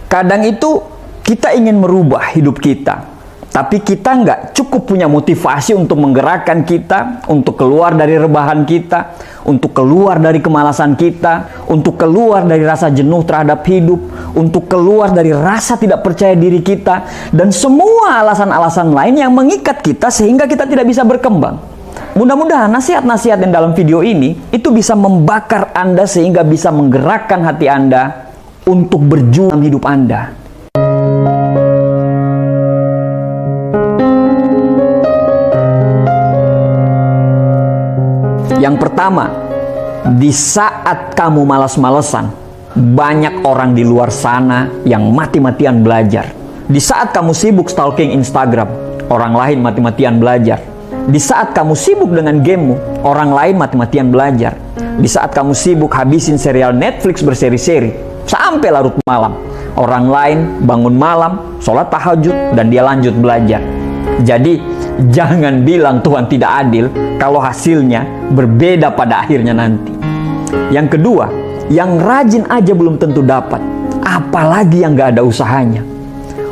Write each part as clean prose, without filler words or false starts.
Kadang itu kita ingin merubah hidup kita, tapi kita nggak cukup punya motivasi untuk menggerakkan kita, untuk keluar dari rebahan kita, untuk keluar dari kemalasan kita, untuk keluar dari rasa jenuh terhadap hidup, untuk keluar dari rasa tidak percaya diri kita, dan semua alasan-alasan lain yang mengikat kita sehingga kita tidak bisa berkembang. Mudah-mudahan nasihat-nasihat yang dalam video ini itu bisa membakar Anda sehingga bisa menggerakkan hati Anda untuk berjuang dalam hidup Anda. Yang pertama, di saat kamu malas-malesan, banyak orang di luar sana yang mati-matian belajar. Di saat kamu sibuk stalking Instagram, orang lain mati-matian belajar. Di saat kamu sibuk dengan gamemu, orang lain mati-matian belajar. Di saat kamu sibuk habisin serial Netflix berseri-seri sampai larut malam, orang lain bangun malam, sholat tahajud, dan dia lanjut belajar. Jadi, jangan bilang Tuhan tidak adil kalau hasilnya berbeda pada akhirnya nanti. Yang kedua, yang rajin aja belum tentu dapat, apalagi yang gak ada usahanya.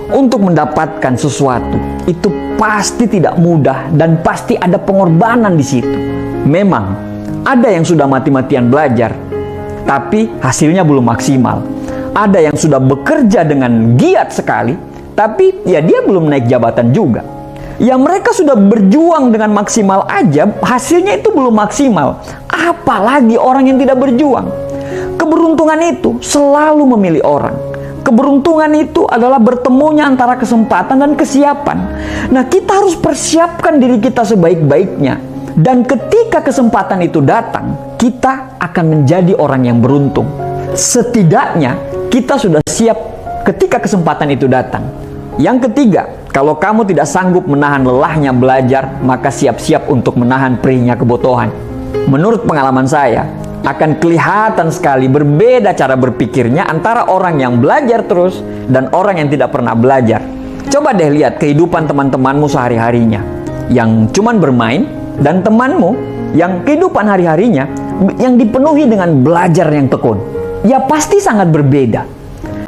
Untuk mendapatkan sesuatu, itu pasti tidak mudah dan pasti ada pengorbanan di situ. Memang, ada yang sudah mati-matian belajar, tapi hasilnya belum maksimal. Ada yang sudah bekerja dengan giat sekali, tapi ya dia belum naik jabatan juga. Yang mereka sudah berjuang dengan maksimal aja, hasilnya itu belum maksimal. Apalagi orang yang tidak berjuang. Keberuntungan itu selalu memilih orang. Keberuntungan itu adalah bertemunya antara kesempatan dan kesiapan. Nah, kita harus persiapkan diri kita sebaik-baiknya. Dan ketika kesempatan itu datang, kita akan menjadi orang yang beruntung. Setidaknya, kita sudah siap ketika kesempatan itu datang. Yang ketiga, kalau kamu tidak sanggup menahan lelahnya belajar, maka siap-siap untuk menahan perihnya kebotohan. Menurut pengalaman saya, akan kelihatan sekali berbeda cara berpikirnya antara orang yang belajar terus dan orang yang tidak pernah belajar. Coba deh lihat kehidupan teman-temanmu sehari-harinya yang cuman bermain, dan temanmu yang kehidupan hari-harinya yang dipenuhi dengan belajar yang tekun. Ya pasti sangat berbeda.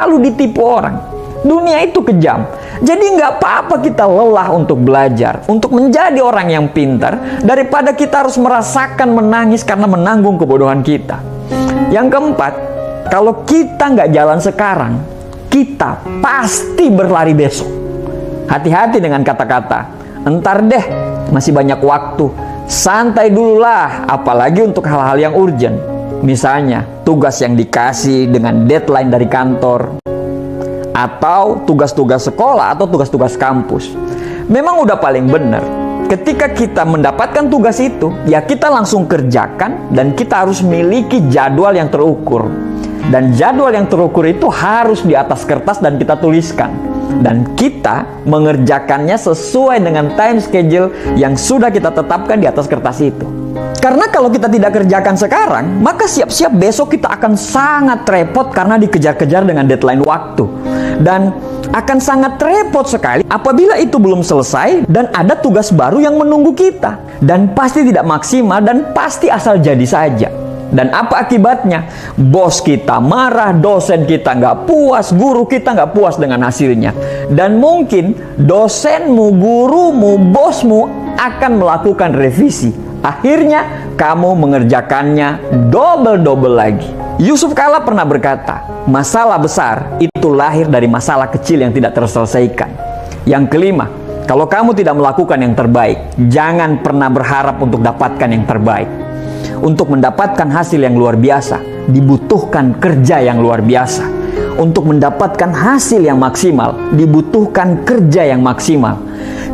Lalu ditipu orang. Dunia itu kejam. Jadi nggak apa-apa kita lelah untuk belajar, untuk menjadi orang yang pintar, daripada kita harus merasakan menangis karena menanggung kebodohan kita. Yang keempat, kalau kita nggak jalan sekarang, kita pasti berlari besok. Hati-hati dengan kata-kata, entar deh, masih banyak waktu, santai dululah, apalagi untuk hal-hal yang urgent. Misalnya, tugas yang dikasih dengan deadline dari kantor, atau tugas-tugas sekolah atau tugas-tugas kampus. Memang udah paling benar, ketika kita mendapatkan tugas itu, ya kita langsung kerjakan, dan kita harus memiliki jadwal yang terukur. Dan jadwal yang terukur itu harus di atas kertas dan kita tuliskan. Dan kita mengerjakannya sesuai dengan time schedule yang sudah kita tetapkan di atas kertas itu. Karena kalau kita tidak kerjakan sekarang, maka siap-siap besok kita akan sangat repot karena dikejar-kejar dengan deadline waktu. Dan akan sangat repot sekali apabila itu belum selesai dan ada tugas baru yang menunggu kita. Dan pasti tidak maksimal dan pasti asal jadi saja. Dan apa akibatnya? Bos kita marah, dosen kita nggak puas, guru kita nggak puas dengan hasilnya. Dan mungkin dosenmu, gurumu, bosmu akan melakukan revisi. Akhirnya kamu mengerjakannya double-double lagi. Yusuf Kala pernah berkata, masalah besar itu lahir dari masalah kecil yang tidak terselesaikan. Yang kelima, kalau kamu tidak melakukan yang terbaik, jangan pernah berharap untuk dapatkan yang terbaik. Untuk mendapatkan hasil yang luar biasa, dibutuhkan kerja yang luar biasa. Untuk mendapatkan hasil yang maksimal, dibutuhkan kerja yang maksimal.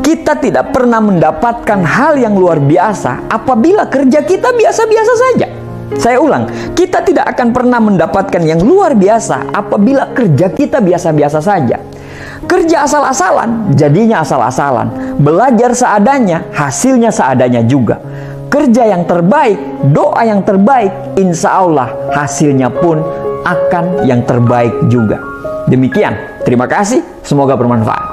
Kita tidak pernah mendapatkan hal yang luar biasa apabila kerja kita biasa-biasa saja. Saya ulang, kita tidak akan pernah mendapatkan yang luar biasa apabila kerja kita biasa-biasa saja. Kerja asal-asalan, jadinya asal-asalan. Belajar seadanya, hasilnya seadanya juga. Kerja yang terbaik, doa yang terbaik, insya Allah hasilnya pun akan yang terbaik juga. Demikian, terima kasih, semoga bermanfaat.